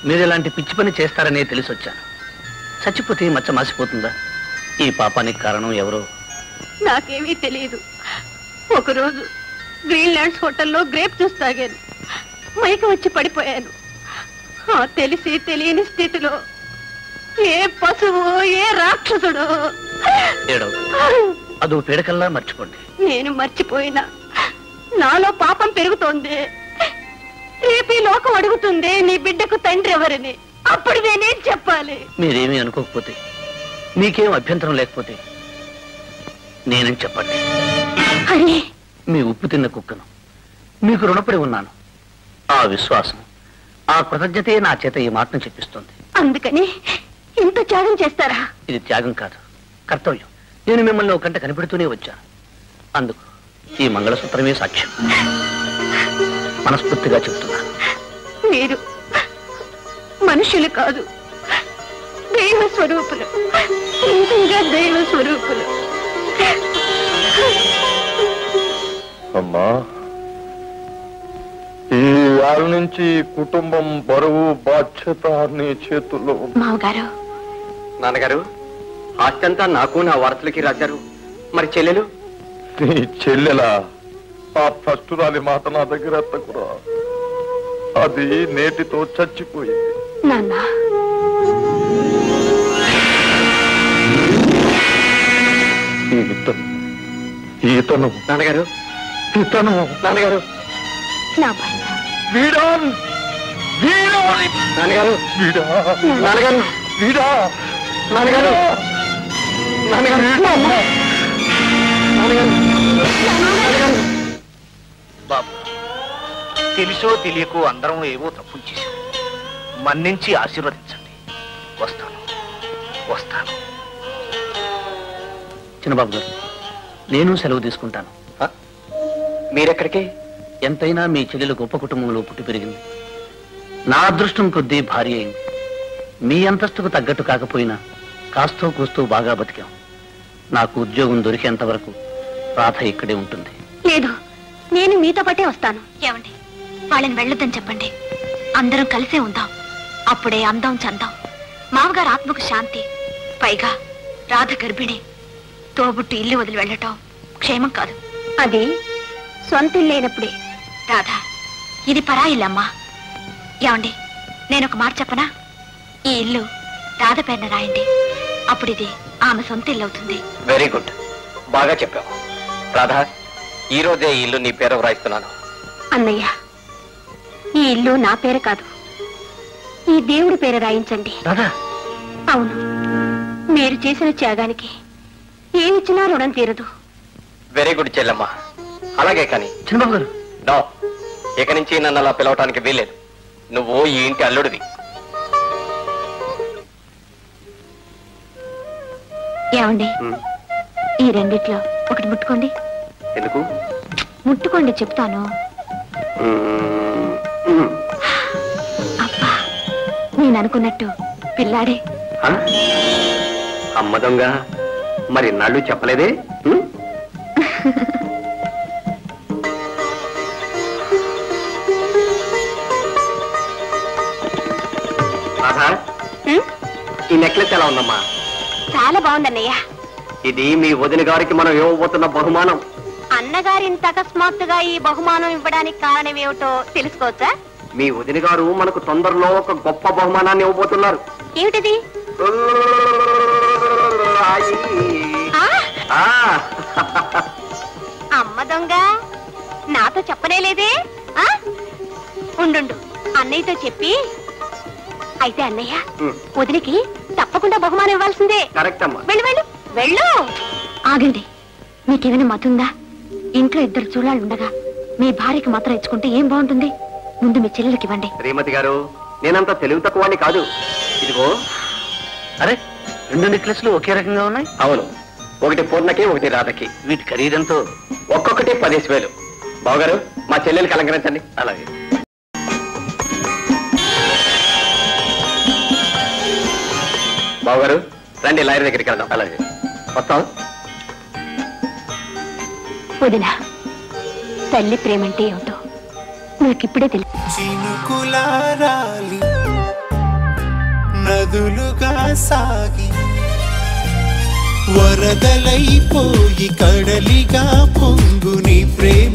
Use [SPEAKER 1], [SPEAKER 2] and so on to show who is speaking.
[SPEAKER 1] మీరు ఇలాంటి పిచ్చి పని చేస్తారనే తెలిసి వచ్చాను. చచ్చిపోతే మచ్చ మాసిపోతుందా? ఈ పాపానికి కారణం ఎవరో
[SPEAKER 2] నాకేమీ తెలియదు. ఒకరోజు గ్రీన్లాండ్స్ హోటల్లో గ్రేప్ జ్యూస్ తాగాను. మైకి వచ్చి పడిపోయాను. తెలిసి తెలియని స్థితిలో ఏ పశువు ఏ రాక్షసుడు
[SPEAKER 1] అదో పీడకల్లా మర్చిపోండి.
[SPEAKER 2] నేను మర్చిపోయినా నాలో పాపం పెరుగుతోంది. రేపీ లోకం అడుగుతుంది నీ బిడ్డకు తండ్రి ఎవరని. అప్పుడు నేనేం చెప్పాలి?
[SPEAKER 1] మీరేమీ అనుకోకపోతే, మీకేం అభ్యంతరం లేకపోతే నేనేం చెప్పండి.
[SPEAKER 2] అరే,
[SPEAKER 1] మీ ఉప్పు తిన్న కుక్కను మీకు రుణపడి ఉన్నాను. ఆ విశ్వాసం, ఆ కృతజ్ఞతే నా చేత ఈ మాటను చెప్పిస్తుంది.
[SPEAKER 2] అందుకని ఇంత త్యాగం చేస్తారా?
[SPEAKER 1] ఇది త్యాగం కాదు, కర్తవ్యం. నేను మిమ్మల్ని ఒక గంట కనిపెడుతూనే వచ్చాను. అందుకు ఈ మంగళసూత్రమే సాక్ష్యం. మనస్ఫూర్తిగా చెప్తున్నా,
[SPEAKER 2] మీరు మనుషులు కాదు, దైవ స్వరూపులు. నిజంగా దైవ స్వరూపులు.
[SPEAKER 3] అమ్మా, ఈ వేళ నుంచి కుటుంబం బరువు బాధ్యత నీ చేతుల్లో.
[SPEAKER 2] మావగారు,
[SPEAKER 4] నాన్నగారు, ఆస్తంతా నాకు నా వారసులకి రాశారు. మరి చెల్లెలు?
[SPEAKER 3] నీ చెల్లెలా? ఆ ఫస్టురాలి మాట నా దగ్గర ఎత్తకురా. అది నేటితో చచ్చిపోయింది.
[SPEAKER 2] నాన్న,
[SPEAKER 3] ఈతను
[SPEAKER 4] నాన్నగారు,
[SPEAKER 3] ఇతను
[SPEAKER 4] నాన్నగారు,
[SPEAKER 2] నా భర్త.
[SPEAKER 3] వీడా వీడా
[SPEAKER 4] నాన్నగారు,
[SPEAKER 3] వీడా
[SPEAKER 4] నాన్నగారు,
[SPEAKER 3] వీడా
[SPEAKER 4] నాన్నగారు, నాన్నగారు,
[SPEAKER 1] బాబు, తెలుసో తెలియకో అందరం ఏవో తప్పులు చేశాం. మన్నించి ఆశీర్వదించండి. వస్తాను వస్తాను. చిన్నబాబు గారు, నేను సెలవు తీసుకుంటాను.
[SPEAKER 4] మీరెక్కడికి?
[SPEAKER 1] ఎంతైనా మీ చెల్లెలు గొప్ప కుటుంబంలో పుట్టి పెరిగింది. నా అదృష్టం కొద్దీ భార్య అయింది. మీ అంతస్తుకు తగ్గట్టు కాకపోయినా కాస్తో కూస్తూ బాగా బతికాం. నాకు ఉద్యోగం దొరికేంత వరకు రాధ ఇక్కడే ఉంటుంది.
[SPEAKER 2] లేదు, నేను మీతో పాటే వస్తాను.
[SPEAKER 5] ఏమండి, వాళ్ళని వెళ్ళొద్దని చెప్పండి. అందరం కలిసే ఉందాం. అప్పుడే అందం చందాం. మామగారు ఆత్మకు శాంతి. పైగా రాధ గర్భిణి. తోబుట్టు ఇల్లు వదిలి వెళ్ళటం క్షేమం కాదు.
[SPEAKER 2] అది సొంత ఇల్లైనప్పుడే.
[SPEAKER 5] రాధా, ఇది పరాయిల్లమ్మా. ఏమండి, నేను ఒక మాట చెప్పనా? ఈ ఇల్లు రాధ పేరున రాయండి. అప్పుడు ఇది ఆమె సొంత ఇల్లు అవుతుంది.
[SPEAKER 4] వెరీ గుడ్, బాగా చెప్పావు. రాధా, ఈ రోజే ఈ ఇల్లు నీ పేరు వ్రాయిస్తున్నాను.
[SPEAKER 2] అన్నయ్య, ఈ ఇల్లు నా పేరు కాదు, ఈ దేవుడి పేరు రాయించండి. అవును, మీరు చేసిన త్యాగానికి ఏమిచ్చినా రుణం తీరదు.
[SPEAKER 4] వెరీ గుడ్ చెల్లెమ్మా. అలాగే కానీ
[SPEAKER 1] చిన్నబాబు గారు,
[SPEAKER 4] నో, ఇక నుంచి నన్ను అలా పిలవటానికి వీల్లేదు. నువ్వు ఈ ఇంటి అల్లుడివి.
[SPEAKER 2] ఏమండి, ఈ రెండిట్లో ఒకటి ముట్టుకోండి.
[SPEAKER 4] ఎందుకు?
[SPEAKER 2] ముట్టుకోండి, చెప్తాను. అబ్బా, నేను అనుకున్నట్టు పిల్లాడే.
[SPEAKER 4] అమ్మ దొంగ, మరి నాళ్ళు చెప్పలేదే? ఈ నెక్లెస్ ఎలా ఉందమ్మా?
[SPEAKER 2] చాలా బాగుందన్నయ్య.
[SPEAKER 4] ఇది మీ వదిన గారికి మనం ఇవ్వబోతున్న బహుమానం.
[SPEAKER 2] అన్నగారు ఇంత అకస్మాత్తుగా ఈ బహుమానం ఇవ్వడానికి కారణం ఏమిటో తెలుసుకోవచ్చా?
[SPEAKER 4] మీ వదిన గారు మనకు తొందరలో ఒక గొప్ప బహుమానాన్ని ఇవ్వబోతున్నారు.
[SPEAKER 2] ఏమిటది? అమ్మ దొంగ, నాతో చెప్పనేలేదే. ఉండు, అన్నయ్యతో చెప్పి. అయితే అన్నయ్య, వదిలికి తప్పకుండా బహుమానం ఇవ్వాల్సిందే.
[SPEAKER 4] కరెక్ట్ అమ్మా.
[SPEAKER 2] వెళ్ళు వెళ్ళు వెళ్ళు. ఆగండి, మీకేమైనా మతుందా? ఇంట్లో ఇద్దరు చూడాలు ఉండగా మీ భార్యకి మాత్రం ఇచ్చుకుంటే ఏం బాగుంటుంది? ముందు మీ చెల్లెలకి ఇవ్వండి.
[SPEAKER 4] శ్రీమతి గారు, నేనంత తెలివి తక్కువని కాదు. ఇదిగో.
[SPEAKER 1] అరే, రెండు నెక్లెస్లు ఒకే రకంగా ఉన్నాయి.
[SPEAKER 4] అవును, ఒకటి పూర్ణకి, ఒకటి రాధకి.
[SPEAKER 1] వీటి ఖరీదంతో
[SPEAKER 4] ఒక్కొక్కటి 10,000. బావగారు, మా చెల్లెలకి అలంకరించండి.
[SPEAKER 1] అలాగే.
[SPEAKER 4] బావగారు, రండి, లాయర్ దగ్గరికి వెళ్దాం.
[SPEAKER 1] అలాగే.
[SPEAKER 4] వస్తాం.
[SPEAKER 2] వదినా, తల్లి ప్రేమంటే ఏమిటో నాకిప్పుడే తెలుసు.
[SPEAKER 6] చినుకులారాలి నదులుగా సాగి వరదలైపోయి కడలిగా పొంగు నీ ప్రేమ